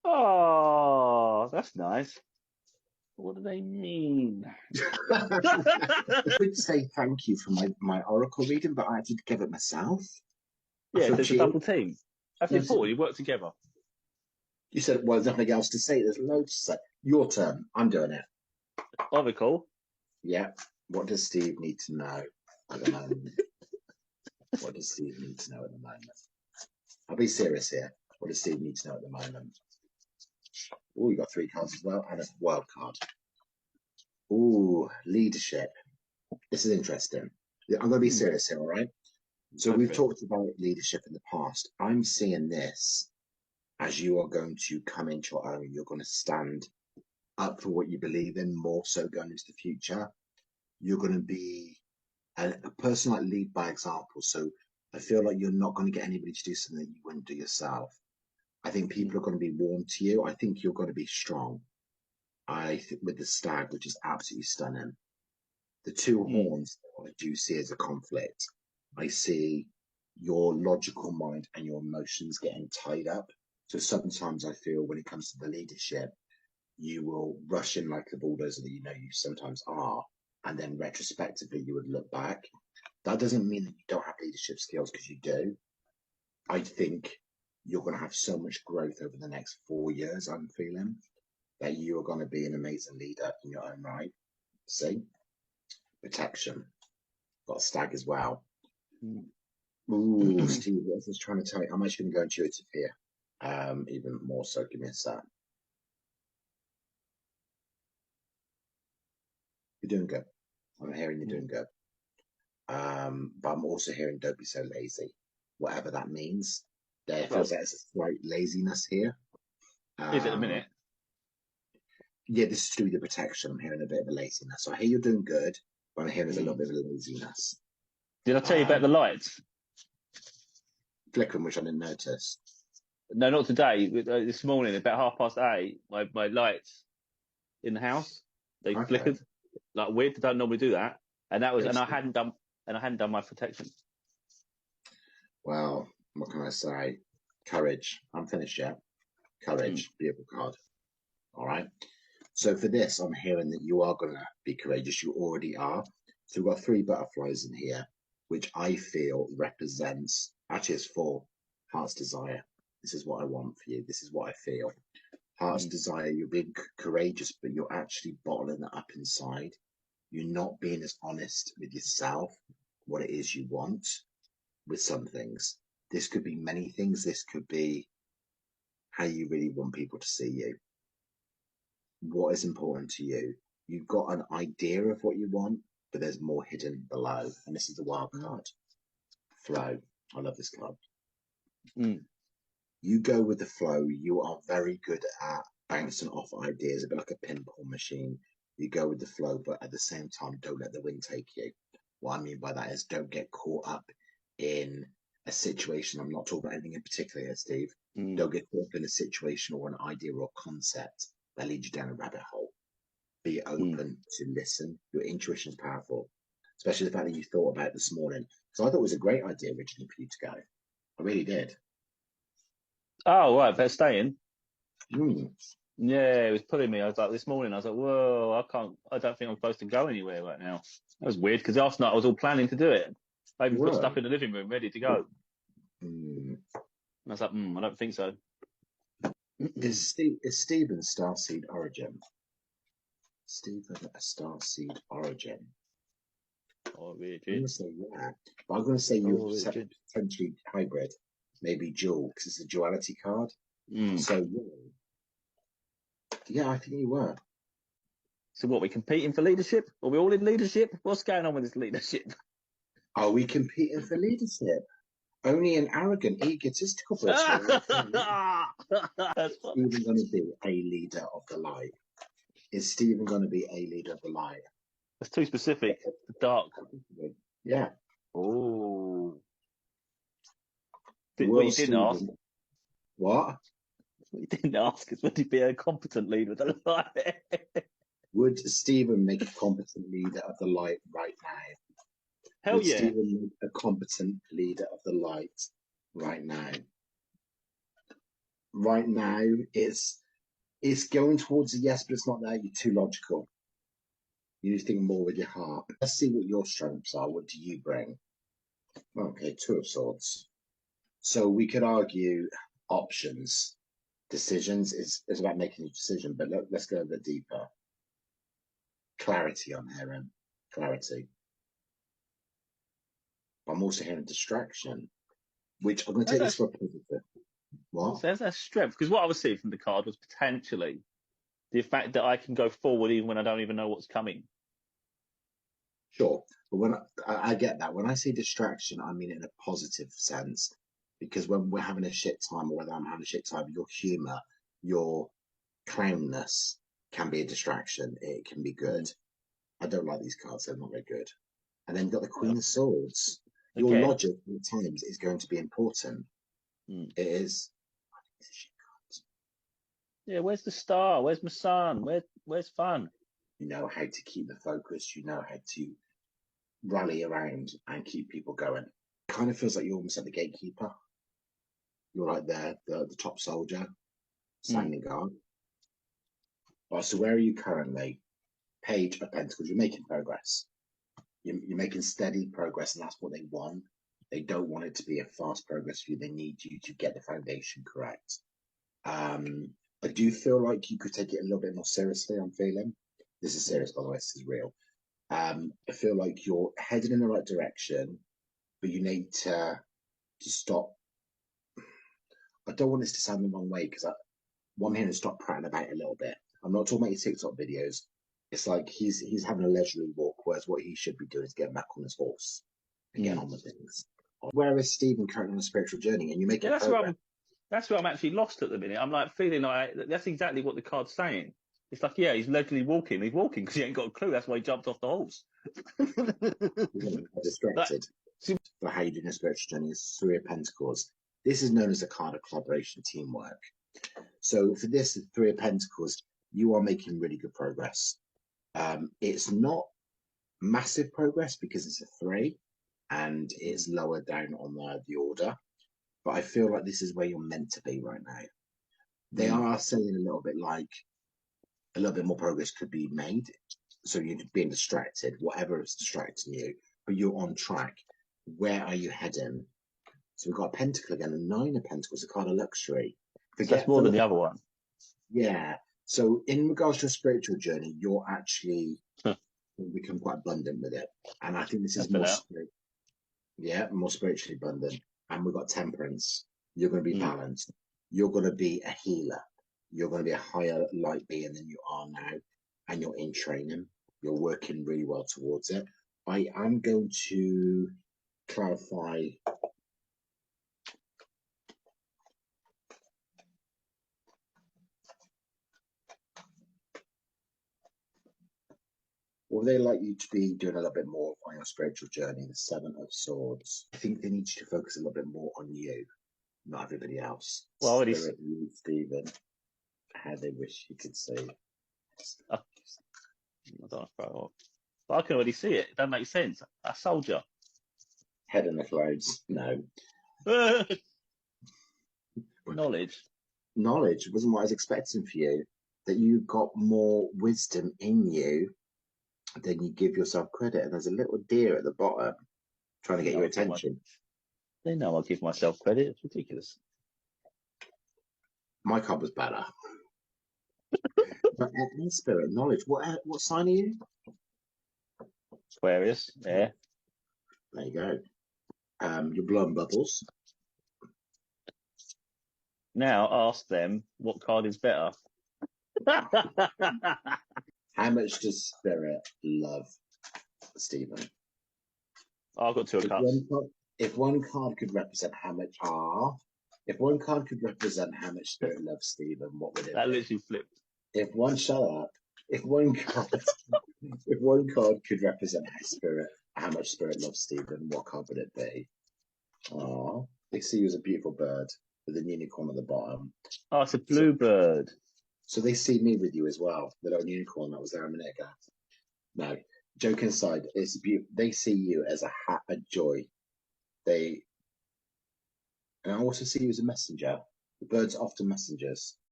Oh, that's nice. What do they mean? I could say thank you for my oracle reading, but I had to give it myself. I Yeah, thought there's a double team. As no, before, you work together. you said, well, there's nothing else to say. There's loads to say. Your turn. I'm doing it. Oracle. Yeah. What does Steve need to know at the moment? What does Steve need to know at the moment? I'll be serious here. What does Steve need to know at the moment? Oh, you got three cards as well, and a wild card. Oh, leadership. This is interesting. I'm going to be serious here, all right? So Go we've for it. talked about leadership in the past. I'm seeing this as you are going to come into your own. You're going to stand up for what you believe in, more so going into the future. You're going to be a person like lead by example. So I feel like you're not going to get anybody to do something that you wouldn't do yourself. I think people are going to be warm to you. I think you're going to be strong. I think with the stag, which is absolutely stunning. The two Mm. horns, I do see as a conflict. I see your logical mind and your emotions getting tied up. So sometimes I feel when it comes to the leadership, you will rush in like the bulldozer that you know you sometimes are, and then retrospectively you would look back. That doesn't mean that you don't have leadership skills, because you do. I think you're going to have so much growth over the next 4 years. I'm feeling that you are going to be an amazing leader in your own right. See, protection. Got a stag as well. Mm. Ooh, Steve, what was I trying to tell you? I'm actually going to go intuitive here. Even more so. Give me a sec. You're doing good. I'm hearing you're doing good. But I'm also hearing don't be so lazy. Whatever that means. There feels like there's a slight laziness here. Is it a minute? Yeah, this is to do with the protection. I'm hearing a bit of a laziness. So I hear you're doing good, but I'm hearing there's a little bit of a laziness. Did I tell you about the lights? Flickering, which I didn't notice. No, not today. This morning, about 8:30, my lights in the house they Okay. flickered like weird. I don't normally do that, and that was, Yes. and I hadn't done my protection. Well, what can I say? Courage. I'm finished yet. Courage. Beautiful card. All right. So for this, I'm hearing that you are going to be courageous. You already are. So we've got three butterflies in here, which I feel represents, actually it's four, heart's desire. This is what I want for you. This is what I feel. Heart's desire, you're being courageous, but you're actually bottling it up inside. You're not being as honest with yourself, what it is you want with some things. This could be many things. This could be how you really want people to see you. What is important to you? You've got an idea of what you want, but there's more hidden below. And this is the wild card. Flow. I love this card. You go with the flow. You are very good at bouncing off ideas, a bit like a pinball machine. You go with the flow, but at the same time, don't let the wind take you. What I mean by that is don't get caught up in a situation. I'm not talking about anything in particular here, Steve. Don't get caught up in a situation or an idea or concept that leads you down a rabbit hole. Be open to listen. Your intuition is powerful, especially the fact that you thought about it this morning. So I thought it was a great idea originally for you to go. I really did. Oh, right, better staying. Mm. Yeah, it was pulling me. I was like, this morning, I was like, whoa, I don't think I'm supposed to go anywhere right now. That was weird because last night I was all planning to do it. I even put stuff in the living room ready to go. And I was like, I don't think so. Is Stephen Starseed Origin? Stephen a Starseed Origin? Origin. I'm going to say yeah, but I'm going to say you're potentially hybrid, maybe dual, because it's a duality card. So yeah, I think you were. So what, we competing for leadership? Are we all in leadership? What's going on with this leadership? Are we competing for leadership? Only an arrogant, egotistical person. Is Stephen going to be a leader of the light? Is Stephen going to be a leader of the light? That's too specific. The dark. Yeah. Oh. What you didn't ask. What? What you didn't ask is would he be a competent leader of the light? Would Stephen make a competent leader of the light right now? Hell Would yeah. Stephen make a competent leader of the light right now? right now, it's going towards a yes, but it's not there. You're too logical. You need to think more with your heart. Let's see what your strengths are. What do you bring? Okay, Two of Swords. So we could argue options. Decisions is about making a decision, but let's go a bit deeper. Clarity on here, clarity. I'm also hearing distraction, which I'm going to take this for a positive. What? So there's that strength, because what I was seeing from the card was potentially the fact that I can go forward even when I don't even know what's coming. Sure, but when I get that, when I say distraction, I mean it in a positive sense, because when we're having a shit time, or whether I'm having a shit time, your humour, your clownness can be a distraction. It can be good. I don't like these cards; they're not very good. And then you've got the Queen of Swords. Your Again. logic at times is going to be important. It is. Yeah, where's the star? Where's my sun? Where's fun? You know how to keep the focus. You know how to rally around and keep people going. It kind of feels like you're almost like the gatekeeper. You're like the top soldier, standing guard. Right, so where are you currently? Page of Pentacles. You're making progress. You're making steady progress, and that's what they want. They don't want it to be a fast progress for you. They need you to get the foundation correct. I do feel like you could take it a little bit more seriously. I'm feeling this is serious, by the way. This is real. I feel like you're headed in the right direction, but you need to stop. I don't want this to sound the wrong way, because what I'm hearing is stop prattling about it a little bit. I'm not talking about your TikTok videos. It's like he's having a leisurely walk, whereas what he should be doing is getting back on his horse and getting on with things. Where is Stephen currently on a spiritual journey, and you're making progress? That's where I'm actually lost at the minute. I'm like feeling like that's exactly what the card's saying. It's like, yeah, he's leisurely walking. He's walking because he ain't got a clue. That's why he jumped off the horse. Distracted. For how you do a spiritual journey is Three of Pentacles. This is known as a card of collaboration, teamwork. So for this, Three of Pentacles, you are making really good progress. It's not massive progress because it's a 3 and it's lower down on the order. But I feel like this is where you're meant to be right now. They are saying a little bit like a little bit more progress could be made. So you're being distracted, whatever is distracting you, but you're on track. Where are you heading? So we've got a Pentacle again, a 9 of Pentacles, a card of luxury. That's more than the other one. Yeah. So in regards to a spiritual journey, you're actually become quite abundant with it. And I think this is more more spiritually abundant. And we've got Temperance. You're going to be balanced. You're going to be a healer. You're going to be a higher light being than you are now. And you're in training. You're working really well towards it. I am going to clarify. Or they like you to be doing a little bit more on your spiritual journey, the 7 of Swords. I think they need you to focus a little bit more on you, not everybody else. Well, Spirit, you, Stephen, how they wish you could see. I don't know. But I can already see it. It doesn't make sense. A soldier. Head in the clouds. No. Knowledge. Knowledge wasn't what I was expecting for you. That you've got more wisdom in you than you give yourself credit. And there's a little deer at the bottom trying to get your attention. They know I give myself credit. It's ridiculous. My card was better. But Spirit, knowledge. What sign are you? Aquarius. Yeah. There you go. You're blowing bubbles. Now ask them what card is better. How much does Spirit love Stephen? Oh, I've got 2 of cups. If one card could represent how much if one card could represent how much Spirit loves Stephen, what would it be? That literally flipped. If one card could represent how much Spirit loves Stephen, what card would it be? Oh, they see you as a beautiful bird with a unicorn at the bottom. Oh, it's a bluebird. So they see me with you as well, the little unicorn that was there a minute ago. No, joke aside, it's beautiful. They see you as a joy. And I also see you as a messenger. The birds are often messengers.